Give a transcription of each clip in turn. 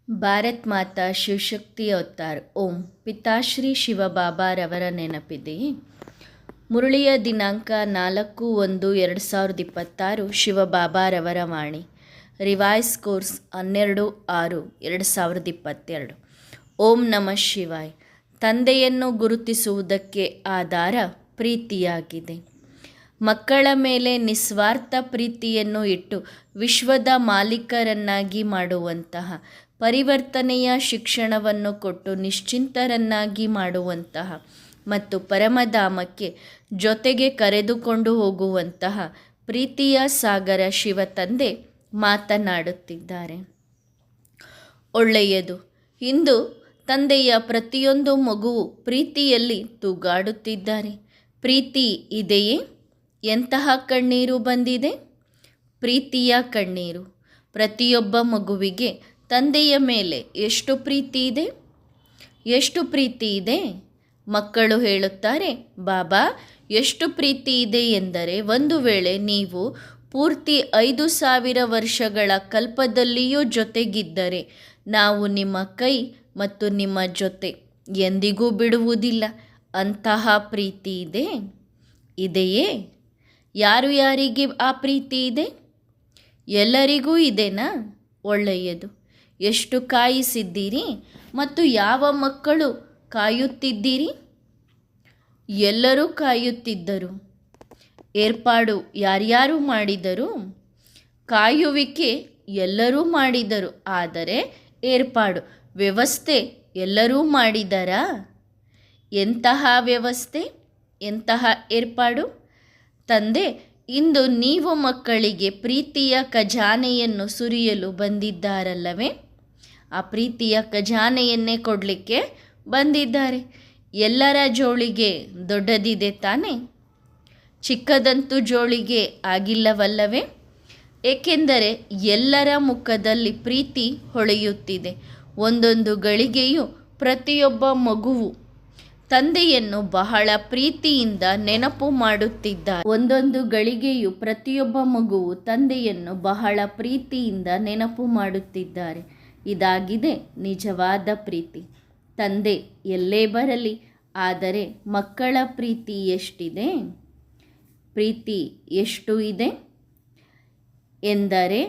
ಭಾರತ್ ಮಾತಾ Shivashakti avatar ಓಂ. ಪಿತಾಶ್ರೀ ಶಿವಬಾಬಾರವರ ನೆನಪಿದೆಯೇ? ಮುರಳಿಯ ದಿನಾಂಕ 4/1/2026 ಶಿವಬಾಬಾರವರ ವಾಣಿ. Revise course 12/6/2022. ಓಂ ನಮಃ ಶಿವಾಯ್. ತಂದೆಯನ್ನು ಗುರುತಿಸುವುದಕ್ಕೆ ಆಧಾರ ಪ್ರೀತಿಯಾಗಿದೆ. ಮಕ್ಕಳ ಮೇಲೆ ನಿಸ್ವಾರ್ಥ ಪ್ರೀತಿಯನ್ನು ಇಟ್ಟು ವಿಶ್ವದ ಮಾಲೀಕರನ್ನಾಗಿ ಮಾಡುವಂತಹ, ಪರಿವರ್ತನೆಯ ಶಿಕ್ಷಣವನ್ನು ಕೊಟ್ಟು ನಿಶ್ಚಿಂತರನ್ನಾಗಿ ಮಾಡುವಂತಹ ಮತ್ತು ಪರಮಧಾಮಕ್ಕೆ ಜೊತೆಗೆ ಕರೆದುಕೊಂಡು ಹೋಗುವಂತಹ ಪ್ರೀತಿಯ ಸಾಗರ ಶಿವ ತಂದೆ ಮಾತನಾಡುತ್ತಿದ್ದಾರೆ. ಒಳ್ಳೆಯದು. ಇಂದು ತಂದೆಯ ಪ್ರತಿಯೊಂದು ಮಗುವು ಪ್ರೀತಿಯಲ್ಲಿ ತೂಗಾಡುತ್ತಿದ್ದಾರೆ. ಪ್ರೀತಿ ಇದೆಯೇ? ಎಂತಹ ಕಣ್ಣೀರು ಬಂದಿದೆ? ಪ್ರೀತಿಯ ಕಣ್ಣೀರು. ಪ್ರತಿಯೊಬ್ಬ ಮಗುವಿಗೆ ತಂದೆಯ ಮೇಲೆ ಎಷ್ಟು ಪ್ರೀತಿ ಇದೆ? ಎಷ್ಟು ಪ್ರೀತಿ ಇದೆ? ಮಕ್ಕಳು ಹೇಳುತ್ತಾರೆ, ಬಾಬಾ ಎಷ್ಟು ಪ್ರೀತಿ ಇದೆ ಎಂದರೆ, ಒಂದು ವೇಳೆ ನೀವು ಪೂರ್ತಿ 5,000 ವರ್ಷಗಳ ಕಲ್ಪದಲ್ಲಿಯೂ ಜೊತೆಗಿದ್ದರೆ ನಾವು ನಿಮ್ಮ ಕೈ ಮತ್ತು ನಿಮ್ಮ ಜೊತೆ ಎಂದಿಗೂ ಬಿಡುವುದಿಲ್ಲ. ಅಂತಹ ಪ್ರೀತಿ ಇದೆ? ಇದೆಯೇ? ಯಾರಿಗೆ ಆ ಪ್ರೀತಿ ಇದೆ? ಎಲ್ಲರಿಗೂ ಇದೆನಾ? ಒಳ್ಳೆಯದು. ಎಷ್ಟು ಕಾಯಿಸಿದ್ದೀರಿ ಮತ್ತು ಯಾವ ಮಕ್ಕಳು ಕಾಯುತ್ತಿದ್ದೀರಿ? ಎಲ್ಲರೂ ಕಾಯುತ್ತಿದ್ದರು. ಏರ್ಪಾಡು ಯಾರ್ಯಾರು ಮಾಡಿದರು? ಕಾಯುವಿಕೆ ಎಲ್ಲರೂ ಮಾಡಿದರು. ಆದರೆ ಏರ್ಪಾಡು, ವ್ಯವಸ್ಥೆ ಎಲ್ಲರೂ ಮಾಡಿದರಾ? ಎಂತಹ ವ್ಯವಸ್ಥೆ? ಎಂತಹ ಏರ್ಪಾಡು? ತಂದೆ ಇಂದು ನೀವು ಮಕ್ಕಳಿಗೆ ಪ್ರೀತಿಯ ಖಜಾನೆಯನ್ನು ಸುರಿಯಲು ಬಂದಿದ್ದಾರಲ್ಲವೇ? ಆ ಪ್ರೀತಿಯ ಖಜಾನೆಯನ್ನೇ ಕೊಡಲಿಕ್ಕೆ ಬಂದಿದ್ದಾರೆ. ಎಲ್ಲರ ಜೋಳಿಗೆ ದೊಡ್ಡದಿದೆ ತಾನೇ? ಚಿಕ್ಕದಂತೂ ಜೋಳಿಗೆ ಆಗಿಲ್ಲವಲ್ಲವೇ? ಏಕೆಂದರೆ ಎಲ್ಲರ ಮುಖದಲ್ಲಿ ಪ್ರೀತಿ ಹೊಳೆಯುತ್ತಿದೆ. ಒಂದೊಂದು ಗಳಿಗೆಯೂ ಪ್ರತಿಯೊಬ್ಬ ಮಗುವು ತಂದೆಯನ್ನು ಬಹಳ ಪ್ರೀತಿಯಿಂದ ನೆನಪು ಮಾಡುತ್ತಿದ್ದಾರೆ. ಒಂದೊಂದು ಗಳಿಗೆಯೂ ಪ್ರತಿಯೊಬ್ಬ ಮಗುವು ತಂದೆಯನ್ನು ಬಹಳ ಪ್ರೀತಿಯಿಂದ ನೆನಪು ಮಾಡುತ್ತಿದ್ದಾರೆ. ಇದಾಗಿದೆ ನಿಜವಾದ ಪ್ರೀತಿ. ತಂದೆ ಎಲ್ಲೇ ಬರಲಿ, ಆದರೆ ಮಕ್ಕಳ ಪ್ರೀತಿ ಎಷ್ಟಿದೆ? ಪ್ರೀತಿ ಎಷ್ಟು ಇದೆ ಎಂದರೆ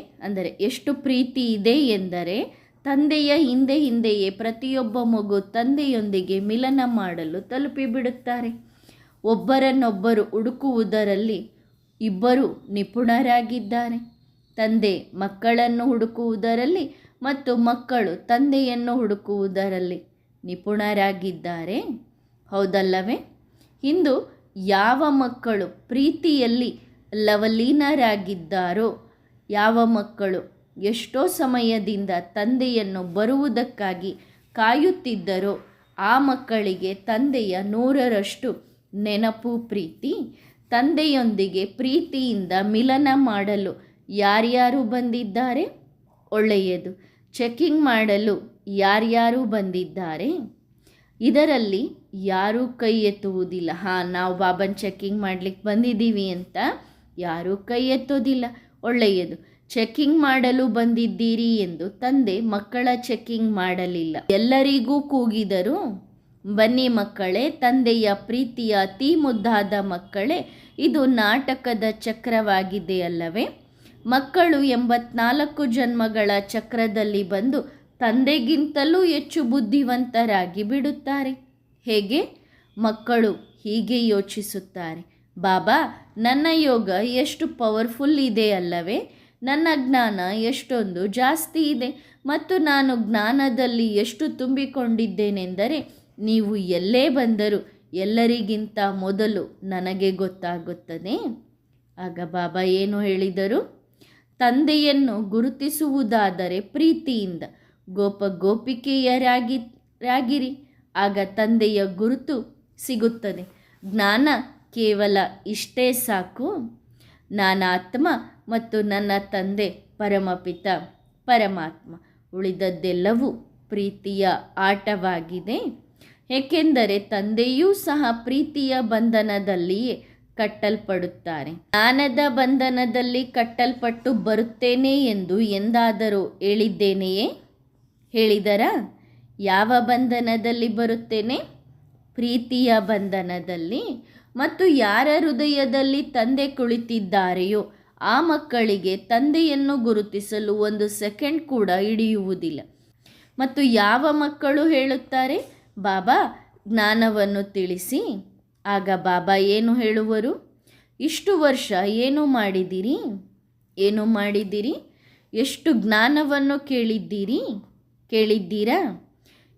ಎಷ್ಟು ಪ್ರೀತಿ ಇದೆ ಎಂದರೆ, ತಂದೆಯ ಹಿಂದೆಯೇ ಪ್ರತಿಯೊಬ್ಬ ಮಗು ತಂದೆಯೊಂದಿಗೆ ಮಿಲನ ಮಾಡಲು ತಲುಪಿಬಿಡುತ್ತಾರೆ. ಒಬ್ಬರನ್ನೊಬ್ಬರು ಹುಡುಕುವುದರಲ್ಲಿ ಇಬ್ಬರು ನಿಪುಣರಾಗಿದ್ದಾರೆ. ತಂದೆ ಮಕ್ಕಳನ್ನು ಹುಡುಕುವುದರಲ್ಲಿ ಮತ್ತು ಮಕ್ಕಳು ತಂದೆಯನ್ನು ಹುಡುಕುವುದರಲ್ಲಿ ನಿಪುಣರಾಗಿದ್ದಾರೆ. ಹೌದಲ್ಲವೇ? ಇಂದು ಯಾವ ಮಕ್ಕಳು ಪ್ರೀತಿಯಲ್ಲಿ ಲವಲೀನರಾಗಿದ್ದಾರೋ, ಯಾವ ಮಕ್ಕಳು ಎಷ್ಟೋ ಸಮಯದಿಂದ ತಂದೆಯನ್ನು ಬರುವುದಕ್ಕಾಗಿ ಕಾಯುತ್ತಿದ್ದರೋ, ಆ ಮಕ್ಕಳಿಗೆ ತಂದೆಯ 100ರಷ್ಟು ನೆನಪು, ಪ್ರೀತಿ. ತಂದೆಯೊಂದಿಗೆ ಪ್ರೀತಿಯಿಂದ ಮಿಲನ ಮಾಡಲು ಯಾರ್ಯಾರು ಬಂದಿದ್ದಾರೆ? ಒಳ್ಳೆಯದು. ಚೆಕಿಂಗ್ ಮಾಡಲು ಯಾರ್ಯಾರು ಬಂದಿದ್ದಾರೆ? ಇದರಲ್ಲಿ ಯಾರೂ ಕೈ ಎತ್ತುವುದಿಲ್ಲ. ನಾವು ಬಾಬನ್ ಚೆಕಿಂಗ್ ಮಾಡಲಿಕ್ಕೆ ಬಂದಿದ್ದೀವಿ ಅಂತ ಯಾರೂ ಕೈ ಎತ್ತೋದಿಲ್ಲ. ಒಳ್ಳೆಯದು. ಚೆಕಿಂಗ್ ಮಾಡಲು ಬಂದಿದ್ದೀರಿ ಎಂದು ತಂದೆ ಮಕ್ಕಳ ಚೆಕಿಂಗ್ ಮಾಡಲಿಲ್ಲ. ಎಲ್ಲರಿಗೂ ಕೂಗಿದರು, ಬನ್ನಿ ಮಕ್ಕಳೇ, ತಂದೆಯ ಪ್ರೀತಿಯ ಅತಿ ಮುದ್ದಾದ ಮಕ್ಕಳೇ, ಇದು ನಾಟಕದ ಚಕ್ರವಾಗಿದೆ ಅಲ್ಲವೇ? ಮಕ್ಕಳು 84 ಜನ್ಮಗಳ ಚಕ್ರದಲ್ಲಿ ಬಂದು ತಂದೆಗಿಂತಲೂ ಹೆಚ್ಚು ಬುದ್ಧಿವಂತರಾಗಿ ಬಿಡುತ್ತಾರೆ. ಹೇಗೆ? ಮಕ್ಕಳು ಹೀಗೆ ಯೋಚಿಸುತ್ತಾರೆ, ಬಾಬಾ ನನ್ನ ಯೋಗ ಎಷ್ಟು ಪವರ್ಫುಲ್ ಇದೆ ಅಲ್ಲವೇ? ನನ್ನ ಜ್ಞಾನ ಎಷ್ಟೊಂದು ಜಾಸ್ತಿ ಇದೆ ಮತ್ತು ನಾನು ಜ್ಞಾನದಲ್ಲಿ ಎಷ್ಟು ತುಂಬಿಕೊಂಡಿದ್ದೇನೆಂದರೆ ನೀವು ಎಲ್ಲೇ ಬಂದರೂ ಎಲ್ಲರಿಗಿಂತ ಮೊದಲು ನನಗೆ ಗೊತ್ತಾಗುತ್ತದೆ. ಆಗ ಬಾಬಾ ಏನು ಹೇಳಿದರು? ತಂದೆಯನ್ನು ಗುರುತಿಸುವುದಾದರೆ ಪ್ರೀತಿಯಿಂದ ಗೋಪಿಕೆಯರಾಗಿರಿ. ಆಗ ತಂದೆಯ ಗುರುತು ಸಿಗುತ್ತದೆ. ಜ್ಞಾನ ಕೇವಲ ಇಷ್ಟೇ ಸಾಕು. ನಾನಾತ್ಮ ಮತ್ತು ನನ್ನ ತಂದೆ ಪರಮಪಿತ ಪರಮಾತ್ಮ. ಉಳಿದದ್ದೆಲ್ಲವೂ ಪ್ರೀತಿಯ ಆಟವಾಗಿದೆ. ಏಕೆಂದರೆ ತಂದೆಯೂ ಸಹ ಪ್ರೀತಿಯ ಬಂಧನದಲ್ಲಿಯೇ ಕಟ್ಟಲ್ಪಡುತ್ತಾರೆ. ಜ್ಞಾನದ ಬಂಧನದಲ್ಲಿ ಕಟ್ಟಲ್ಪಟ್ಟು ಬರುತ್ತೇನೆ ಎಂದು ಎಂದಾದರೂ ಹೇಳಿದ್ದೇನೆಯೇ? ಹೇಳಿದರಾ? ಯಾವ ಬಂಧನದಲ್ಲಿ ಬರುತ್ತೇನೆ? ಪ್ರೀತಿಯ ಬಂಧನದಲ್ಲಿ. ಮತ್ತು ಯಾರ ಹೃದಯದಲ್ಲಿ ತಂದೆ ಕುಳಿತಿದ್ದಾರೆಯೋ ಆ ಮಕ್ಕಳಿಗೆ ತಂದೆಯನ್ನು ಗುರುತಿಸಲು 1 ಸೆಕೆಂಡ್ ಕೂಡ ಹಿಡಿಯುವುದಿಲ್ಲ. ಮತ್ತು ಯಾವ ಮಕ್ಕಳು ಹೇಳುತ್ತಾರೆ, ಬಾಬಾ ಜ್ಞಾನವನ್ನು ತಿಳಿಸಿ? ಆಗ ಬಾಬಾ ಏನು ಹೇಳುವರು? ಇಷ್ಟು ವರ್ಷ ಏನು ಮಾಡಿದಿರಿ? ಏನು ಮಾಡಿದಿರಿ? ಎಷ್ಟು ಜ್ಞಾನವನ್ನು ಕೇಳಿದ್ದೀರಾ?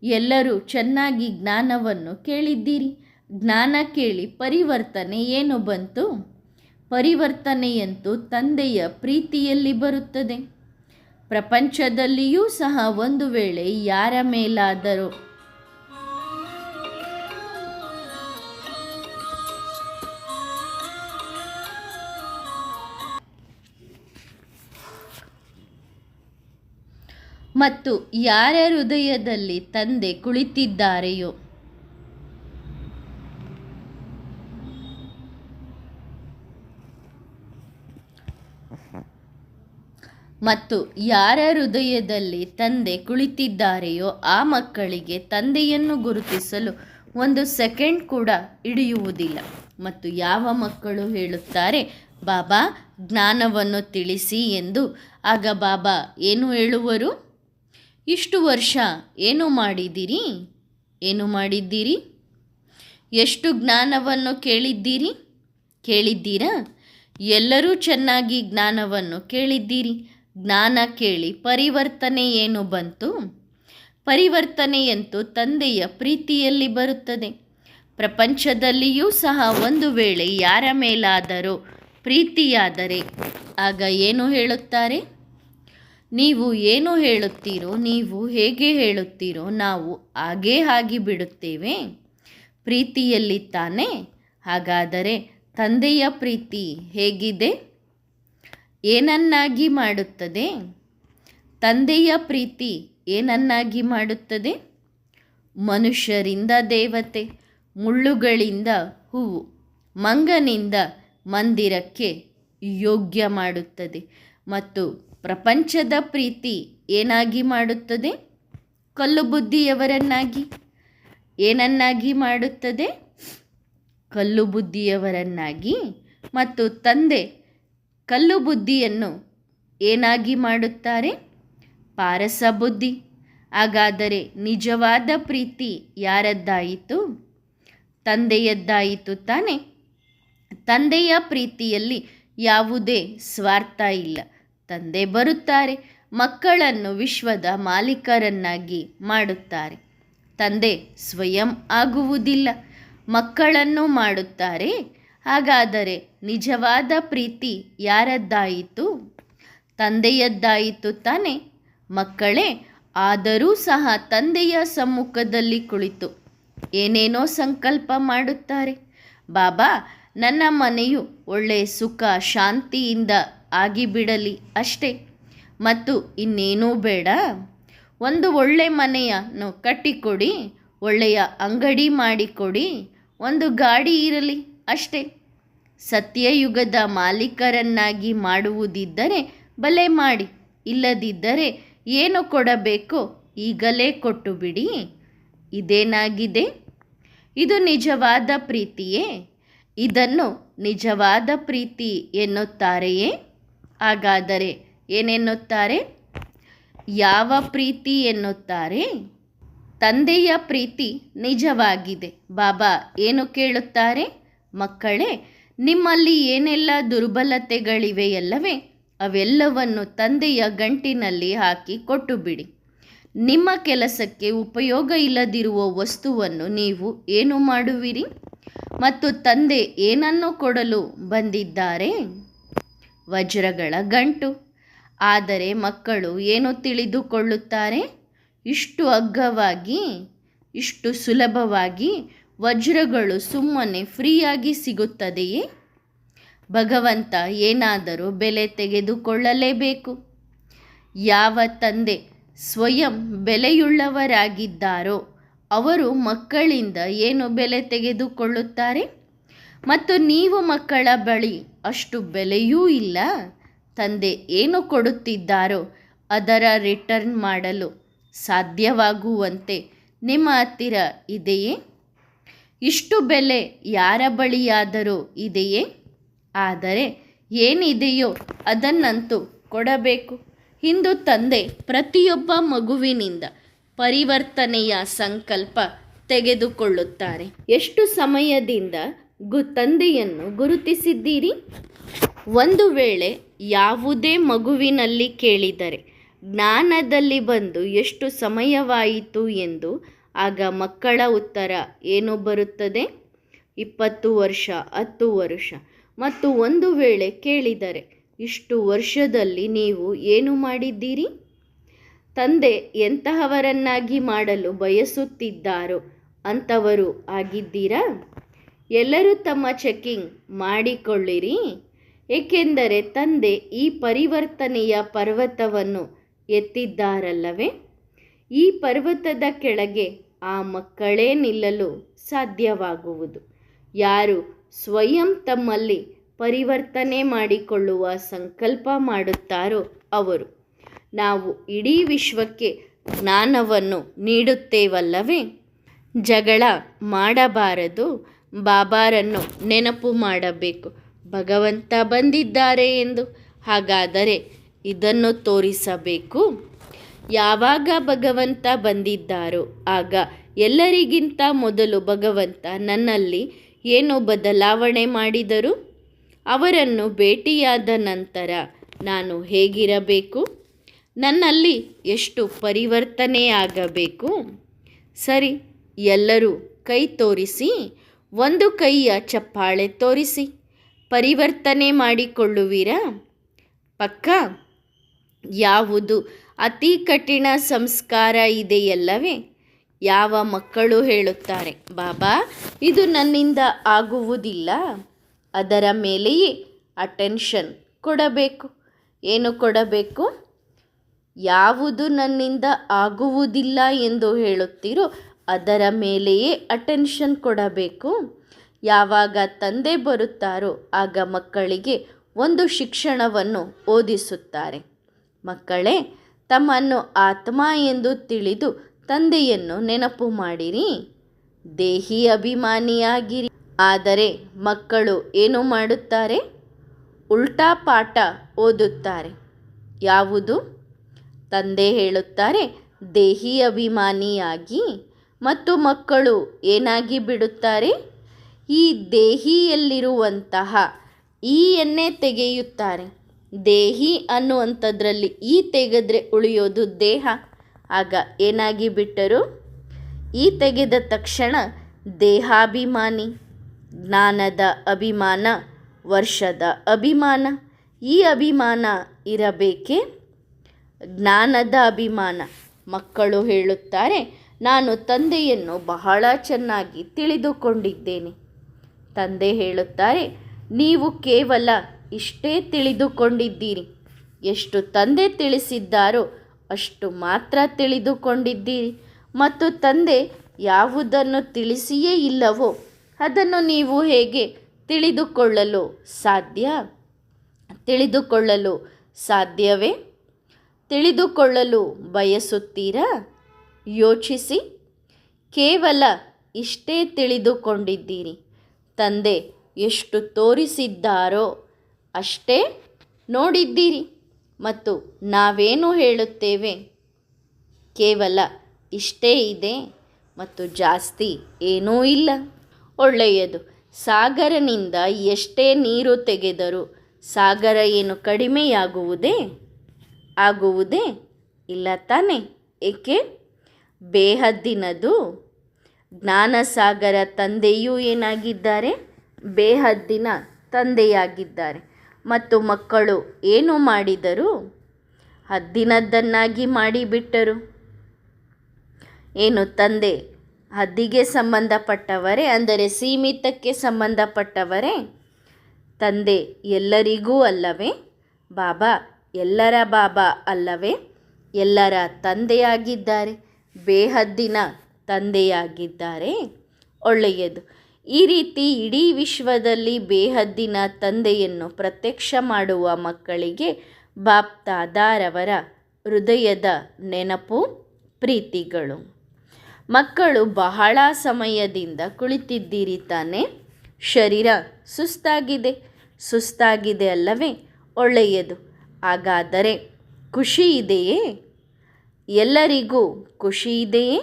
ಎಲ್ಲರೂ ಚೆನ್ನಾಗಿ ಜ್ಞಾನವನ್ನು ಕೇಳಿದ್ದೀರಿ. ಜ್ಞಾನ ಕೇಳಿ ಪರಿವರ್ತನೆ ಏನು ಬಂತು? ಪರಿವರ್ತನೆಯಂತೂ ತಂದೆಯ ಪ್ರೀತಿಯಲ್ಲಿ ಬರುತ್ತದೆ. ಪ್ರಪಂಚದಲ್ಲಿಯೂ ಸಹ ಒಂದು ವೇಳೆ ಯಾರ ಮೇಲಾದರೂ ಮತ್ತು ಯಾರ ಹೃದಯದಲ್ಲಿ ತಂದೆ ಕುಳಿತಿದ್ದಾರೆಯೋ ಮತ್ತು ಯಾರ ಹೃದಯದಲ್ಲಿ ತಂದೆ ಕುಳಿತಿದ್ದಾರೆಯೋ ಆ ಮಕ್ಕಳಿಗೆ ತಂದೆಯನ್ನು ಗುರುತಿಸಲು 1 ಸೆಕೆಂಡ್ ಕೂಡ ಹಿಡಿಯುವುದಿಲ್ಲ. ಮತ್ತು ಯಾವ ಮಕ್ಕಳು ಹೇಳುತ್ತಾರೆ, ಬಾಬಾ ಜ್ಞಾನವನ್ನು ತಿಳಿಸಿ ಎಂದು? ಆಗ ಬಾಬಾ ಏನು ಹೇಳುವರು? ಇಷ್ಟು ವರ್ಷ ಏನು ಮಾಡಿದ್ದೀರಿ? ಎಷ್ಟು ಜ್ಞಾನವನ್ನು ಕೇಳಿದ್ದೀರಾ? ಎಲ್ಲರೂ ಚೆನ್ನಾಗಿ ಜ್ಞಾನವನ್ನು ಕೇಳಿದ್ದೀರಿ. ಜ್ಞಾನ ಕೇಳಿ ಪರಿವರ್ತನೆ ಏನು ಬಂತು? ಪರಿವರ್ತನೆಯಂತೂ ತಂದೆಯ ಪ್ರೀತಿಯಲ್ಲಿ ಬರುತ್ತದೆ. ಪ್ರಪಂಚದಲ್ಲಿಯೂ ಸಹ ಒಂದು ವೇಳೆ ಯಾರ ಮೇಲಾದರೂ ಪ್ರೀತಿಯಾದರೆ ಆಗ ಏನು ಹೇಳುತ್ತಾರೆ? ನೀವು ಏನು ಹೇಳುತ್ತೀರೋ, ನೀವು ಹೇಗೆ ಹೇಳುತ್ತೀರೋ ನಾವು ಹಾಗೇ ಆಗಿಬಿಡುತ್ತೇವೆ. ಪ್ರೀತಿಯಲ್ಲಿ ತಾನೇ? ಹಾಗಾದರೆ ತಂದೆಯ ಪ್ರೀತಿ ಹೇಗಿದೆ? ಏನನ್ನಾಗಿ ಮಾಡುತ್ತದೆ? ತಂದೆಯ ಪ್ರೀತಿ ಏನನ್ನಾಗಿ ಮಾಡುತ್ತದೆ? ಮನುಷ್ಯರಿಂದ ದೇವತೆ, ಮುಳ್ಳುಗಳಿಂದ ಹೂವು, ಮಂಗನಿಂದ ಮಂದಿರಕ್ಕೆ ಯೋಗ್ಯ ಮಾಡುತ್ತದೆ. ಮತ್ತು ಪ್ರಪಂಚದ ಪ್ರೀತಿ ಏನಾಗಿ ಮಾಡುತ್ತದೆ? ಕಲ್ಲು ಬುದ್ಧಿಯವರನ್ನಾಗಿ. ಏನನ್ನಾಗಿ ಮಾಡುತ್ತದೆ? ಕಲ್ಲು ಬುದ್ಧಿಯವರನ್ನಾಗಿ. ಮತ್ತು ತಂದೆ ಕಲ್ಲು ಬುದ್ಧಿಯನ್ನು ಏನಾಗಿ ಮಾಡುತ್ತಾರೆ? ಪಾರಸ ಬುದ್ಧಿ. ಹಾಗಾದರೆ ನಿಜವಾದ ಪ್ರೀತಿ ಯಾರದ್ದಾಯಿತು? ತಂದೆಯದ್ದಾಯಿತು ತಾನೆ? ತಂದೆಯ ಪ್ರೀತಿಯಲ್ಲಿ ಯಾವುದೇ ಸ್ವಾರ್ಥ ಇಲ್ಲ. ತಂದೆ ಬರುತ್ತಾರೆ, ಮಕ್ಕಳನ್ನು ವಿಶ್ವದ ಮಾಲೀಕರನ್ನಾಗಿ ಮಾಡುತ್ತಾರೆ. ತಂದೆ ಸ್ವಯಂ ಆಗುವುದಿಲ್ಲ, ಮಕ್ಕಳನ್ನು ಮಾಡುತ್ತಾರೆ. ಹಾಗಾದರೆ ನಿಜವಾದ ಪ್ರೀತಿ ಯಾರದ್ದಾಯಿತು? ತಂದೆಯದ್ದಾಯಿತು ತಾನೆ? ಮಕ್ಕಳೇ, ಆದರೂ ಸಹ ತಂದೆಯ ಸಮ್ಮುಖದಲ್ಲಿ ಕುಳಿತು ಏನೇನೋ ಸಂಕಲ್ಪ ಮಾಡುತ್ತಾರೆ. ಬಾಬಾ, ನನ್ನ ಮನೆಯು ಒಳ್ಳೆಯ ಸುಖ ಶಾಂತಿಯಿಂದ ಆಗಿಬಿಡಲಿ ಅಷ್ಟೇ, ಮತ್ತು ಇನ್ನೇನೂ ಬೇಡ. ಒಂದು ಒಳ್ಳೆ ಮನೆಯನ್ನು ಕಟ್ಟಿಕೊಡಿ, ಒಳ್ಳೆಯ ಅಂಗಡಿ ಮಾಡಿಕೊಡಿ, ಒಂದು ಗಾಡಿ ಇರಲಿ ಅಷ್ಟೇ. ಸತ್ಯಯುಗದ ಮಾಲೀಕರನ್ನಾಗಿ ಮಾಡುವುದಿದ್ದರೆ ಬಲೆ ಮಾಡಿ, ಇಲ್ಲದಿದ್ದರೆ ಏನು ಕೊಡಬೇಕೋ ಈಗಲೇ ಕೊಟ್ಟು ಬಿಡಿ. ಇದೇನಾಗಿದೆ? ಇದು ನಿಜವಾದ ಪ್ರೀತಿಯೇ? ಇದನ್ನು ನಿಜವಾದ ಪ್ರೀತಿ ಎನ್ನುತ್ತಾರೆಯೇ? ಹಾಗಾದರೆ ಏನೆನ್ನುತ್ತಾರೆ? ಯಾವ ಪ್ರೀತಿ ಎನ್ನುತ್ತಾರೆ? ತಂದೆಯ ಪ್ರೀತಿ ನಿಜವಾಗಿದೆ. ಬಾಬಾ ಏನು ಕೇಳುತ್ತಾರೆ? ಮಕ್ಕಳೇ, ನಿಮ್ಮಲ್ಲಿ ಏನೆಲ್ಲ ದುರ್ಬಲತೆಗಳಿವೆಯಲ್ಲವೇ ಅವೆಲ್ಲವನ್ನು ತಂದೆಯ ಗಂಟಿನಲ್ಲಿ ಹಾಕಿ ಕೊಟ್ಟು ಬಿಡಿ. ನಿಮ್ಮ ಕೆಲಸಕ್ಕೆ ಉಪಯೋಗ ಇಲ್ಲದಿರುವ ವಸ್ತುವನ್ನು ನೀವು ಏನು ಮಾಡುವಿರಿ? ಮತ್ತು ತಂದೆ ಏನನ್ನು ಕೊಡಲು ಬಂದಿದ್ದಾರೆ? ವಜ್ರಗಳ ಗಂಟು. ಆದರೆ ಮಕ್ಕಳು ಏನು ತಿಳಿದುಕೊಳ್ಳುತ್ತಾರೆ? ಇಷ್ಟು ಅಗ್ಗವಾಗಿ, ಇಷ್ಟು ಸುಲಭವಾಗಿ ವಜ್ರಗಳು ಸುಮ್ಮನೆ ಫ್ರೀಯಾಗಿ ಸಿಗುತ್ತದೆಯೇ? ಭಗವಂತ ಏನಾದರೂ ಬೆಲೆ ತೆಗೆದುಕೊಳ್ಳಲೇಬೇಕು. ಯಾವ ತಂದೆ ಸ್ವಯಂ ಬೆಲೆಯುಳ್ಳವರಾಗಿದ್ದಾರೋ ಅವರು ಮಕ್ಕಳಿಂದ ಏನು ಬೆಲೆ ತೆಗೆದುಕೊಳ್ಳುತ್ತಾರೆ? ಮತ್ತು ನೀವು ಮಕ್ಕಳ ಬಳಿ ಅಷ್ಟು ಬೆಲೆಯೂ ಇಲ್ಲ. ತಂದೆ ಏನು ಕೊಡುತ್ತಿದ್ದಾರೋ ಅದರ ರಿಟರ್ನ್ ಮಾಡಲು ಸಾಧ್ಯವಾಗುವಂತೆ ನಿಮ್ಮ ಹತ್ತಿರ ಇದೆಯೇ? ಇಷ್ಟು ಬೆಲೆ ಯಾರ ಬಳಿಯಾದರೂ ಇದೆಯೇ? ಆದರೆ ಏನಿದೆಯೋ ಅದನ್ನಂತೂ ಕೊಡಬೇಕು. ಇಂದು ತಂದೆ ಪ್ರತಿಯೊಬ್ಬ ಮಗುವಿನಿಂದ ಪರಿವರ್ತನೆಯ ಸಂಕಲ್ಪ ತೆಗೆದುಕೊಳ್ಳುತ್ತಾರೆ. ಎಷ್ಟು ಸಮಯದಿಂದ ತಂದೆಯನ್ನು ಗುರುತಿಸಿದ್ದೀರಿ? ಒಂದು ವೇಳೆ ಯಾವುದೇ ಮಗುವಿನಲ್ಲಿ ಕೇಳಿದರೆ ಜ್ಞಾನದಲ್ಲಿ ಬಂದು ಎಷ್ಟು ಸಮಯವಾಯಿತು ಎಂದು, ಆಗ ಮಕ್ಕಳ ಉತ್ತರ ಏನು ಬರುತ್ತದೆ? 20 ವರ್ಷ, 10 ವರ್ಷ. ಮತ್ತು ಒಂದು ವೇಳೆ ಕೇಳಿದರೆ ಇಷ್ಟು ವರ್ಷದಲ್ಲಿ ನೀವು ಏನು ಮಾಡಿದ್ದೀರಿ? ತಂದೆ ಎಂತಹವರನ್ನಾಗಿ ಮಾಡಲು ಬಯಸುತ್ತಿದ್ದಾರೋ ಅಂಥವರು ಆಗಿದ್ದೀರಾ? ಎಲ್ಲರೂ ತಮ್ಮ ಚೆಕಿಂಗ್ ಮಾಡಿಕೊಳ್ಳಿರಿ, ಏಕೆಂದರೆ ತಂದೆ ಈ ಪರಿವರ್ತನೆಯ ಪರ್ವತವನ್ನು ಎತ್ತಿದ್ದಾರಲ್ಲವೇ? ಈ ಪರ್ವತದ ಕೆಳಗೆ ಆ ಮಕ್ಕಳೇ ನಿಲ್ಲಲು ಸಾಧ್ಯವಾಗುವುದು. ಯಾರು ಸ್ವಯಂ ತಮ್ಮಲ್ಲಿ ಪರಿವರ್ತನೆ ಮಾಡಿಕೊಳ್ಳುವ ಸಂಕಲ್ಪ ಮಾಡುತ್ತಾರೋ ಅವರು. ನಾವು ಇಡೀ ವಿಶ್ವಕ್ಕೆ ಜ್ಞಾನವನ್ನು ನೀಡುತ್ತೇವಲ್ಲವೇ? ಜಗಳ ಮಾಡಬಾರದು, ಬಾಬಾರನ್ನು ನೆನಪು ಮಾಡಬೇಕು. ಭಗವಂತ ಬಂದಿದ್ದಾರೆ ಎಂದು. ಹಾಗಾದರೆ ಇದನ್ನು ತೋರಿಸಬೇಕು. ಯಾವಾಗ ಭಗವಂತ ಬಂದಿದ್ದಾರೋ ಆಗ ಎಲ್ಲರಿಗಿಂತ ಮೊದಲು ಭಗವಂತ ನನ್ನಲ್ಲಿ ಏನು ಬದಲಾವಣೆ ಮಾಡಿದರು? ಅವರನ್ನು ಭೇಟಿಯಾದ ನಂತರ ನಾನು ಹೇಗಿರಬೇಕು? ನನ್ನಲ್ಲಿ ಎಷ್ಟು ಪರಿವರ್ತನೆಯಾಗಬೇಕು? ಸರಿ, ಎಲ್ಲರೂ ಕೈ ತೋರಿಸಿ. ಒಂದು ಕೈಯ ಚಪ್ಪಾಳೆ ತೋರಿಸಿ. ಪರಿವರ್ತನೆ ಮಾಡಿಕೊಳ್ಳುವಿರಾ? ಪಕ್ಕಾ? ಯಾವುದು ಅತಿ ಕಠಿಣ ಸಂಸ್ಕಾರ ಇದೆಯಲ್ಲವೇ? ಯಾವ ಮಕ್ಕಳು ಹೇಳುತ್ತಾರೆ, ಬಾಬಾ ಇದು ನನ್ನಿಂದ ಆಗುವುದಿಲ್ಲ, ಅದರ ಮೇಲೆಯೇ ಅಟೆನ್ಷನ್ ಕೊಡಬೇಕು. ಏನು ಕೊಡಬೇಕು? ಯಾವುದು ನನ್ನಿಂದ ಆಗುವುದಿಲ್ಲ ಎಂದು ಹೇಳುತ್ತೀರೋ ಅದರ ಮೇಲೆಯೇ ಅಟೆನ್ಷನ್ ಕೊಡಬೇಕು. ಯಾವಾಗ ತಂದೆ ಬರುತ್ತಾರೋ ಆಗ ಮಕ್ಕಳಿಗೆ ಒಂದು ಶಿಕ್ಷಣವನ್ನು ಓದಿಸುತ್ತಾರೆ. ಮಕ್ಕಳೇ, ತಮ್ಮನ್ನು ಆತ್ಮ ಎಂದು ತಿಳಿದು ತಂದೆಯನ್ನು ನೆನಪು ಮಾಡಿರಿ, ದೇಹಿ ಅಭಿಮಾನಿಯಾಗಿರಿ. ಆದರೆ ಮಕ್ಕಳು ಏನು ಮಾಡುತ್ತಾರೆ? ಉಲ್ಟಾ ಪಾಠ ಓದುತ್ತಾರೆ. ಯಾವುದು? ತಂದೆ ಹೇಳುತ್ತಾರೆ ದೇಹಿ ಅಭಿಮಾನಿಯಾಗಿ, ಮತ್ತು ಮಕ್ಕಳು ಏನಾಗಿ ಬಿಡುತ್ತಾರೆ? ಈ ದೇಹಿಯಲ್ಲಿರುವಂತಹ ಈಯನ್ನೇ ತೆಗೆಯುತ್ತಾರೆ. ದೇಹಿ ಅನ್ನುವಂಥದ್ರಲ್ಲಿ ಈ ತೆಗೆದ್ರೆ ಉಳಿಯೋದು ದೇಹ. ಆಗ ಏನಾಗಿ ಬಿಟ್ಟರು? ಈ ತೆಗೆದ ತಕ್ಷಣ ದೇಹಾಭಿಮಾನಿ. ಜ್ಞಾನದ ಅಭಿಮಾನ, ವರ್ಷದ ಅಭಿಮಾನ. ಈ ಅಭಿಮಾನ ಇರಬೇಕೇ? ಜ್ಞಾನದ ಅಭಿಮಾನ. ಮಕ್ಕಳು ಹೇಳುತ್ತಾರೆ ನಾನು ತಂದೆಯನ್ನು ಬಹಳ ಚೆನ್ನಾಗಿ ತಿಳಿದುಕೊಂಡಿದ್ದೇನೆ. ತಂದೆ ಹೇಳುತ್ತಾರೆ ನೀವು ಕೇವಲ ಇಷ್ಟೇ ತಿಳಿದುಕೊಂಡಿದ್ದೀರಿ. ಎಷ್ಟು ತಂದೆ ತಿಳಿಸಿದ್ದಾರೋ ಅಷ್ಟು ಮಾತ್ರ ತಿಳಿದುಕೊಂಡಿದ್ದೀರಿ. ಮತ್ತು ತಂದೆ ಯಾವುದನ್ನು ತಿಳಿಸಿಯೇ ಇಲ್ಲವೋ ಅದನ್ನು ನೀವು ಹೇಗೆ ತಿಳಿದುಕೊಳ್ಳಲು ಸಾಧ್ಯ? ತಿಳಿದುಕೊಳ್ಳಲು ಸಾಧ್ಯವೇ? ತಿಳಿದುಕೊಳ್ಳಲು ಬಯಸುತ್ತೀರಾ? ಯೋಚಿಸಿ. ಕೇವಲ ಇಷ್ಟೇ ತಿಳಿದುಕೊಂಡಿದ್ದೀರಿ. ತಂದೆ ಎಷ್ಟು ತೋರಿಸಿದ್ದಾರೋ ಅಷ್ಟೇ ನೋಡಿದ್ದೀರಿ. ಮತ್ತು ನಾವೇನು ಹೇಳುತ್ತೇವೆ? ಕೇವಲ ಇಷ್ಟೇ ಇದೆ ಮತ್ತು ಜಾಸ್ತಿ ಏನೂ ಇಲ್ಲ. ಒಳ್ಳೆಯದು. ಸಾಗರನಿಂದ ಎಷ್ಟೇ ನೀರು ತೆಗೆದರೂ ಸಾಗರ ಏನು ಕಡಿಮೆಯಾಗುವುದೇ? ಆಗುವುದೇ ಇಲ್ಲ ತಾನೆ? ಏಕೆ? ಬೇಹದ್ದಿನದು. ಜ್ಞಾನಸಾಗರ ತಂದೆಯೂ ಏನಾಗಿದ್ದಾರೆ? ಬೇಹದ್ದಿನ ತಂದೆಯಾಗಿದ್ದಾರೆ. ಮತ್ತು ಮಕ್ಕಳು ಏನು ಮಾಡಿದರು? ಹದ್ದಿನದ್ದನ್ನಾಗಿ ಮಾಡಿಬಿಟ್ಟರು. ಏನು ತಂದೆ ಹದ್ದಿಗೆ ಸಂಬಂಧಪಟ್ಟವರೇ? ಅಂದರೆ ಸೀಮಿತಕ್ಕೆ ಸಂಬಂಧಪಟ್ಟವರೇ? ತಂದೆ ಎಲ್ಲರಿಗೂ ಅಲ್ಲವೇ? ಬಾಬಾ ಎಲ್ಲರ ಬಾಬಾ ಅಲ್ಲವೇ? ಎಲ್ಲರ ತಂದೆಯಾಗಿದ್ದಾರೆ, ಬೇಹದ್ದಿನ ತಂದೆಯಾಗಿದ್ದಾರೆ. ಒಳ್ಳೆಯದು. ಈ ರೀತಿ ಇಡೀ ವಿಶ್ವದಲ್ಲಿ ಬೇಹದ್ದಿನ ತಂದೆಯನ್ನು ಪ್ರತ್ಯಕ್ಷ ಮಾಡುವ ಮಕ್ಕಳಿಗೆ ಬಾಪ್ ದಾದಾರವರ ಹೃದಯದ ನೆನಪು ಪ್ರೀತಿಗಳು. ಮಕ್ಕಳು ಬಹಳ ಸಮಯದಿಂದ ಕುಳಿತಿದ್ದೀರಿ ತಾನೆ? ಶರೀರ ಸುಸ್ತಾಗಿದೆ ಅಲ್ಲವೇ? ಒಳ್ಳೆಯದು. ಹಾಗಾದರೆ ಖುಷಿ ಇದೆಯೇ? ಎಲ್ಲರಿಗೂ ಖುಷಿ ಇದೆಯೇ?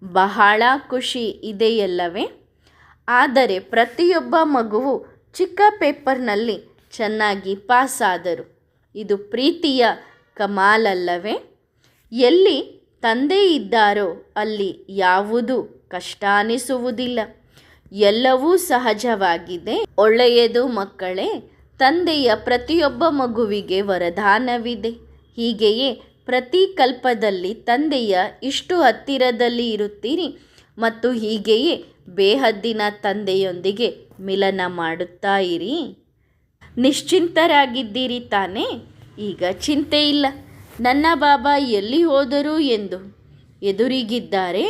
ಬಹಳ ಖುಷಿ ಇದೆಯಲ್ಲವೇ? ಆದರೆ ಪ್ರತಿಯೊಬ್ಬ ಮಗುವು ಚಿಕ್ಕ ಪೇಪರ್ನಲ್ಲಿ ಚೆನ್ನಾಗಿ ಪಾಸಾದರು. ಇದು ಪ್ರೀತಿಯ ಕಮಾಲಲ್ಲವೇ? ಎಲ್ಲಿ ತಂದೆ ಇದ್ದಾರೋ ಅಲ್ಲಿ ಯಾವುದೂ ಕಷ್ಟ ಅನಿಸುವುದಿಲ್ಲ. ಎಲ್ಲವೂ ಸಹಜವಾಗಿದೆ. ಒಳ್ಳೆಯದು ಮಕ್ಕಳೇ. ತಂದೆಯ ಪ್ರತಿಯೊಬ್ಬ ಮಗುವಿಗೆ ವರದಾನವಿದೆ. ಹೀಗೆಯೇ ಪ್ರತಿ ಕಲ್ಪದಲ್ಲಿ ತಂದೆಯ ಇಷ್ಟು ಹತ್ತಿರದಲ್ಲಿ ಇರುತ್ತೀರಿ ಮತ್ತು ಹೀಗೆಯೇ ಬೇಹದ್ದಿನ ತಂದೆಯೊಂದಿಗೆ ಮಿಲನ ಮಾಡುತ್ತಾ ಇರಿ. ನಿಶ್ಚಿಂತರಾಗಿದ್ದೀರಿ ತಾನೇ? ಈಗ ಚಿಂತೆ ಇಲ್ಲ. ನನ್ನ ಬಾಬಾ ಎಲ್ಲಿ ಹೋದರು ಎಂದು ಎದುರಿಗಿದ್ದಾರೆ.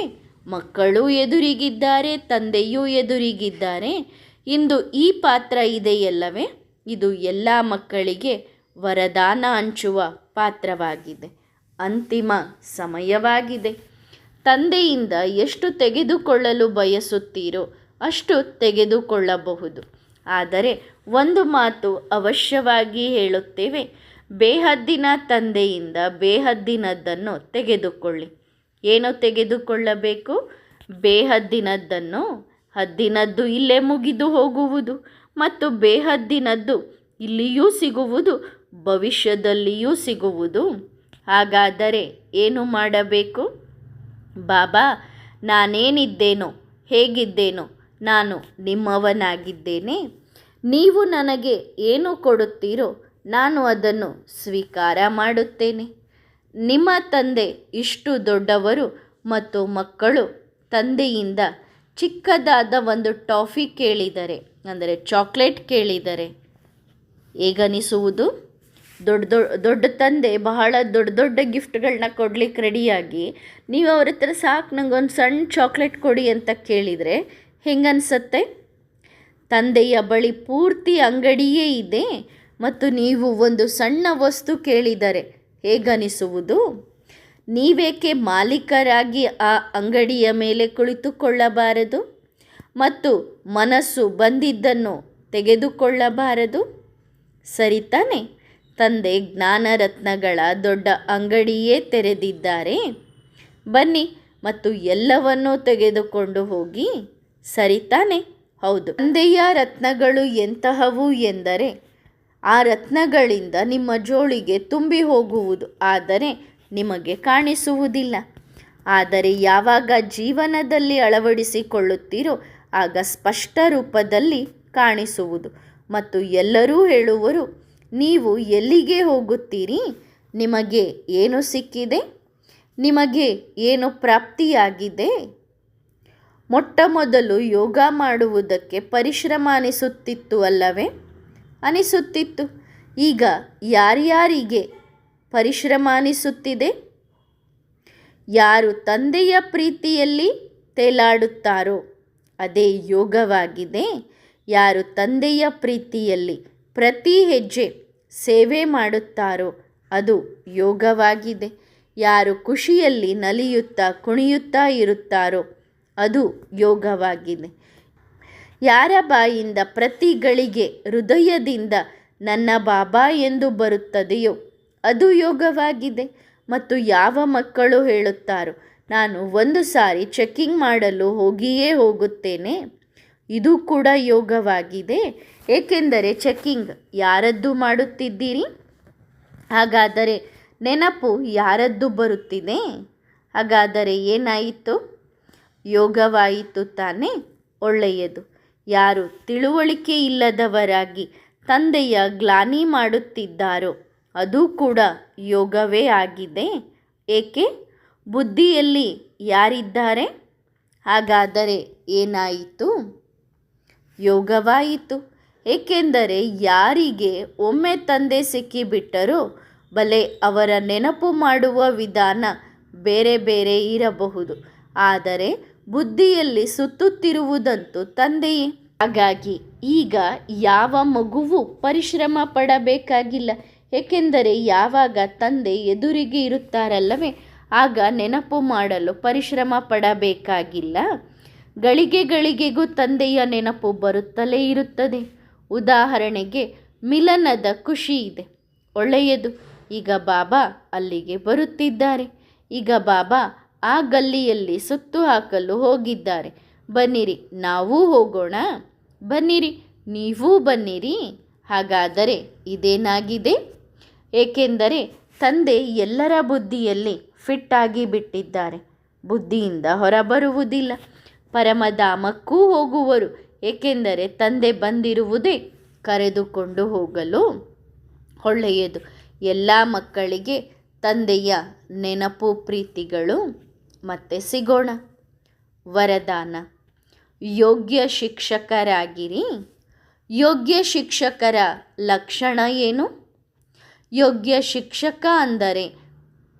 ಮಕ್ಕಳು ಎದುರಿಗಿದ್ದಾರೆ, ತಂದೆಯೂ ಎದುರಿಗಿದ್ದಾರೆ. ಇಂದು ಈ ಪಾತ್ರ ಇದೆಯಲ್ಲವೇ? ಇದು ಎಲ್ಲ ಮಕ್ಕಳಿಗೆ ವರದಾನ ಹಂಚುವ ಪಾತ್ರವಾಗಿದೆ. ಅಂತಿಮ ಸಮಯವಾಗಿದೆ. ತಂದೆಯಿಂದ ಎಷ್ಟು ತೆಗೆದುಕೊಳ್ಳಲು ಬಯಸುತ್ತೀರೋ ಅಷ್ಟು ತೆಗೆದುಕೊಳ್ಳಬಹುದು. ಆದರೆ ಒಂದು ಮಾತು ಅವಶ್ಯವಾಗಿ ಹೇಳುತ್ತೇವೆ, ಬೇಹದ್ದಿನ ತಂದೆಯಿಂದ ಬೇಹದ್ದಿನದ್ದನ್ನು ತೆಗೆದುಕೊಳ್ಳಿ. ಏನು ತೆಗೆದುಕೊಳ್ಳಬೇಕು? ಬೇಹದ್ದಿನದ್ದನ್ನು. ಹದ್ದಿನದ್ದು ಇಲ್ಲೇ ಮುಗಿದು ಹೋಗುವುದು ಮತ್ತು ಬೇಹದ್ದಿನದ್ದು ಇಲ್ಲಿಯೂ ಸಿಗುವುದು, ಭವಿಷ್ಯದಲ್ಲಿಯೂ ಸಿಗುವುದು. ಹಾಗಾದರೆ ಏನು ಮಾಡಬೇಕು? ಬಾಬಾ, ನಾನೇನಿದ್ದೇನೋ ಹೇಗಿದ್ದೇನೋ ನಾನು ನಿಮ್ಮವನಾಗಿದ್ದೇನೆ. ನೀವು ನನಗೆ ಏನು ಕೊಡುತ್ತೀರೋ ನಾನು ಅದನ್ನು ಸ್ವೀಕಾರ ಮಾಡುತ್ತೇನೆ. ನಿಮ್ಮ ತಂದೆ ಇಷ್ಟು ದೊಡ್ಡವರು ಮತ್ತು ಮಕ್ಕಳು ತಂದೆಯಿಂದ ಚಿಕ್ಕದಾದ ಒಂದು ಟಾಫಿ ಕೇಳಿದರೆ, ಅಂದರೆ ಚಾಕ್ಲೇಟ್ ಕೇಳಿದರೆ ಹೇಗನಿಸುವುದು? ದೊಡ್ಡ ತಂದೆ ಬಹಳ ದೊಡ್ಡ ಗಿಫ್ಟ್ಗಳನ್ನ ಕೊಡ್ಲಿಕ್ಕೆ ರೆಡಿಯಾಗಿ ನೀವು ಅವ್ರ ಹತ್ರ ಸಾಕು ನನಗೊಂದು ಸಣ್ಣ ಚಾಕ್ಲೇಟ್ ಕೊಡಿ ಅಂತ ಕೇಳಿದರೆ ಹೆಂಗನ್ಸತ್ತೆ? ತಂದೆಯ ಬಳಿ ಪೂರ್ತಿ ಅಂಗಡಿಯೇ ಇದೆ ಮತ್ತು ನೀವು ಒಂದು ಸಣ್ಣ ವಸ್ತು ಕೇಳಿದರೆ ಹೇಗನಿಸುವುದು? ನೀವೇಕೆ ಮಾಲೀಕರಾಗಿ ಆ ಅಂಗಡಿಯ ಮೇಲೆ ಕುಳಿತುಕೊಳ್ಳಬಾರದು ಮತ್ತು ಮನಸ್ಸು ಬಂದಿದ್ದನ್ನು ತೆಗೆದುಕೊಳ್ಳಬಾರದು? ಸರಿ ತಾನೆ? ತಂದೆ ಜ್ಞಾನರತ್ನಗಳ ದೊಡ್ಡ ಅಂಗಡಿಯೇ ತೆರೆದಿದ್ದಾರೆ. ಬನ್ನಿ ಮತ್ತು ಎಲ್ಲವನ್ನೂ ತೆಗೆದುಕೊಂಡು ಹೋಗಿ. ಸರಿ ತಾನೆ? ಹೌದು. ತಂದೆಯ ರತ್ನಗಳು ಎಂತಹವು ಎಂದರೆ ಆ ರತ್ನಗಳಿಂದ ನಿಮ್ಮ ಜೋಳಿಗೆ ತುಂಬಿ ಹೋಗುವುದು, ಆದರೆ ನಿಮಗೆ ಕಾಣಿಸುವುದಿಲ್ಲ. ಆದರೆ ಯಾವಾಗ ಜೀವನದಲ್ಲಿ ಅಳವಡಿಸಿಕೊಳ್ಳುತ್ತೀರೋ ಆಗ ಸ್ಪಷ್ಟ ರೂಪದಲ್ಲಿ ಕಾಣಿಸುವುದು. ಮತ್ತು ಎಲ್ಲರೂ ಹೇಳುವರು, ನೀವು ಎಲ್ಲಿಗೆ ಹೋಗುತ್ತೀರಿ? ನಿಮಗೆ ಏನು ಸಿಕ್ಕಿದೆ? ನಿಮಗೆ ಏನು ಪ್ರಾಪ್ತಿಯಾಗಿದೆ? ಮೊಟ್ಟ ಮೊದಲು ಯೋಗ ಮಾಡುವುದಕ್ಕೆ ಪರಿಶ್ರಮ ಅನಿಸುತ್ತಿತ್ತು ಅಲ್ಲವೇ? ಅನಿಸುತ್ತಿತ್ತು. ಈಗ ಯಾರ್ಯಾರಿಗೆ ಪರಿಶ್ರಮ ಅನಿಸುತ್ತಿದೆ? ಯಾರು ತಂದೆಯ ಪ್ರೀತಿಯಲ್ಲಿ ತೇಲಾಡುತ್ತಾರೋ ಅದೇ ಯೋಗವಾಗಿದೆ. ಯಾರು ತಂದೆಯ ಪ್ರೀತಿಯಲ್ಲಿ ಪ್ರತಿ ಹೆಜ್ಜೆ ಸೇವೆ ಮಾಡುತ್ತಾರೋ ಅದು ಯೋಗವಾಗಿದೆ. ಯಾರು ಖುಷಿಯಲ್ಲಿ ನಲಿಯುತ್ತಾ ಕುಣಿಯುತ್ತಾ ಇರುತ್ತಾರೋ ಅದು ಯೋಗವಾಗಿದೆ. ಯಾರ ಬಾಯಿಂದ ಪ್ರತಿ ಗಳಿಗೆ ಹೃದಯದಿಂದ ನನ್ನ ಬಾಬಾ ಎಂದು ಬರುತ್ತದೆಯೋ ಅದು ಯೋಗವಾಗಿದೆ. ಮತ್ತು ಯಾವ ಮಕ್ಕಳು ಹೇಳುತ್ತಾರೋ ನಾನು ಒಂದು ಸಾರಿ ಚೆಕ್ಕಿಂಗ್ ಮಾಡಲು ಹೋಗಿಯೇ ಹೋಗುತ್ತೇನೆ, ಇದು ಕೂಡ ಯೋಗವಾಗಿದೆ. ಏಕೆಂದರೆ ಚೆಕ್ಕಿಂಗ್ ಯಾರದ್ದು ಮಾಡುತ್ತಿದ್ದೀರಿ? ಹಾಗಾದರೆ ನೆನಪು ಯಾರದ್ದು ಬರುತ್ತಿದೆ? ಹಾಗಾದರೆ ಏನಾಯಿತು? ಯೋಗವಾಯಿತು ತಾನೇ? ಒಳ್ಳೆಯದು. ಯಾರು ತಿಳುವಳಿಕೆ ಇಲ್ಲದವರಾಗಿ ತಂದೆಯ ಗ್ಲಾನಿ ಮಾಡುತ್ತಿದ್ದಾರೋ ಅದು ಕೂಡ ಯೋಗವೇ ಆಗಿದೆ. ಏಕೆ? ಬುದ್ಧಿಯಲ್ಲಿ ಯಾರಿದ್ದಾರೆ? ಹಾಗಾದರೆ ಏನಾಯಿತು? ಯೋಗವಾಯಿತು. ಏಕೆಂದರೆ ಯಾರಿಗೆ ಒಮ್ಮೆ ತಂದೆ ಸಿಕ್ಕಿಬಿಟ್ಟರೋ ಬಲೆ ಅವರ ನೆನಪು ಮಾಡುವ ವಿಧಾನ ಬೇರೆ ಬೇರೆ ಇರಬಹುದು, ಆದರೆ ಬುದ್ಧಿಯಲ್ಲಿ ಸುತ್ತುತ್ತಿರುವುದಂತೂ ತಂದೆಯೇ. ಹಾಗಾಗಿ ಈಗ ಯಾವ ಮಗುವು ಪರಿಶ್ರಮ ಪಡಬೇಕಾಗಿಲ್ಲ. ಏಕೆಂದರೆ ಯಾವಾಗ ತಂದೆ ಎದುರಿಗೆ ಇರುತ್ತಾರಲ್ಲವೇ ಆಗ ನೆನಪು ಮಾಡಲು ಪರಿಶ್ರಮ ಪಡಬೇಕಾಗಿಲ್ಲ. ಗಳಿಗೆ ಗಳಿಗೆಗೂ ತಂದೆಯ ನೆನಪು ಬರುತ್ತಲೇ ಇರುತ್ತದೆ. ಉದಾಹರಣೆಗೆ ಮಿಲನದ ಖುಷಿ ಇದೆ, ಒಳ್ಳೆಯದು. ಈಗ ಬಾಬಾ ಅಲ್ಲಿಗೆ ಬರುತ್ತಿದ್ದಾರೆ. ಈಗ ಬಾಬಾ ಆ ಗಲ್ಲಿಯಲ್ಲಿ ಸುತ್ತು ಹಾಕಲು ಹೋಗಿದ್ದಾರೆ. ಬನ್ನಿರಿ, ನಾವೂ ಹೋಗೋಣ. ಬನ್ನಿರಿ, ನೀವೂ ಬನ್ನಿರಿ. ಹಾಗಾದರೆ ಇದೇನಾಗಿದೆ? ಏಕೆಂದರೆ ತಂದೆ ಎಲ್ಲರ ಬುದ್ಧಿಯಲ್ಲಿ ಫಿಟ್ ಆಗಿ ಬಿಟ್ಟಿದ್ದಾರೆ. ಬುದ್ಧಿಯಿಂದ ಹೊರಬರುವುದಿಲ್ಲ. ಪರಮಧಾಮಕ್ಕೂ ಹೋಗುವರು. ಏಕೆಂದರೆ ತಂದೆ ಬಂದಿರುವುದೇ ಕರೆದುಕೊಂಡು ಹೋಗಲು. ಒಳ್ಳೆಯದು. ಎಲ್ಲ ಮಕ್ಕಳಿಗೆ ತಂದೆಯ ನೆನಪು ಪ್ರೀತಿಗಳು. ಮತ್ತೆ ಸಿಗೋಣ. ವರದಾನ: ಯೋಗ್ಯ ಶಿಕ್ಷಕರಾಗಿರಿ. ಯೋಗ್ಯ ಶಿಕ್ಷಕರ ಲಕ್ಷಣ ಏನು? ಯೋಗ್ಯ ಶಿಕ್ಷಕ ಅಂದರೆ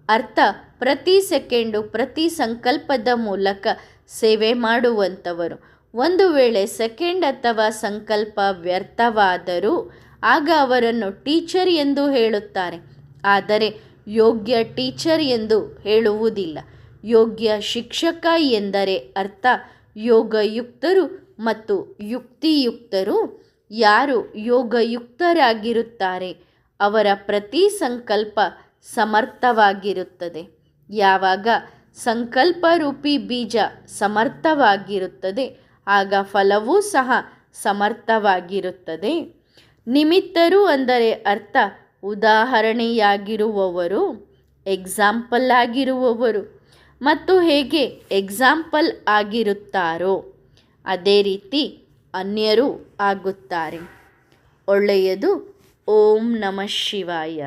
ಅರ್ಥ ಪ್ರತಿ ಸೆಕೆಂಡು ಪ್ರತಿ ಸಂಕಲ್ಪದ ಮೂಲಕ ಸೇವೆ ಮಾಡುವಂಥವರು. ಒಂದು ವೇಳೆ ಸೆಕೆಂಡ್ ಅಥವಾ ಸಂಕಲ್ಪ ವ್ಯರ್ಥವಾದರೂ ಆಗ ಅವರನ್ನು ಟೀಚರ್ ಎಂದು ಹೇಳುತ್ತಾರೆ. ಆದರೆ ಯೋಗ್ಯ ಟೀಚರ್ ಎಂದು ಹೇಳುವುದಿಲ್ಲ. ಯೋಗ್ಯ ಶಿಕ್ಷಕ ಎಂದರೆ ಅರ್ಥ ಯೋಗಯುಕ್ತರು ಮತ್ತು ಯುಕ್ತಿಯುಕ್ತರು. ಯಾರು ಯೋಗಯುಕ್ತರಾಗಿರುತ್ತಾರೆ ಅವರ ಪ್ರತಿ ಸಂಕಲ್ಪ ಸಮರ್ಥವಾಗಿರುತ್ತದೆ. ಯಾವಾಗ ಸಂಕಲ್ಪರೂಪಿ ಬೀಜ ಸಮರ್ಥವಾಗಿರುತ್ತದೆ ಆಗ ಫಲವೂ ಸಹ ಸಮರ್ಥವಾಗಿರುತ್ತದೆ. ನಿಮಿತ್ತರು ಅಂದರೆ ಅರ್ಥ ಉದಾಹರಣೆಯಾಗಿರುವವರು, ಎಕ್ಸಾಂಪಲ್ ಆಗಿರುವವರು. ಮತ್ತು ಹೇಗೆ ಎಕ್ಸಾಂಪಲ್ ಆಗಿರುತ್ತಾರೋ ಅದೇ ರೀತಿ ಅನ್ಯರೂ ಆಗುತ್ತಾರೆ. ಒಳ್ಳೆಯದು. ಓಂ ನಮಃ ಶಿವಾಯ.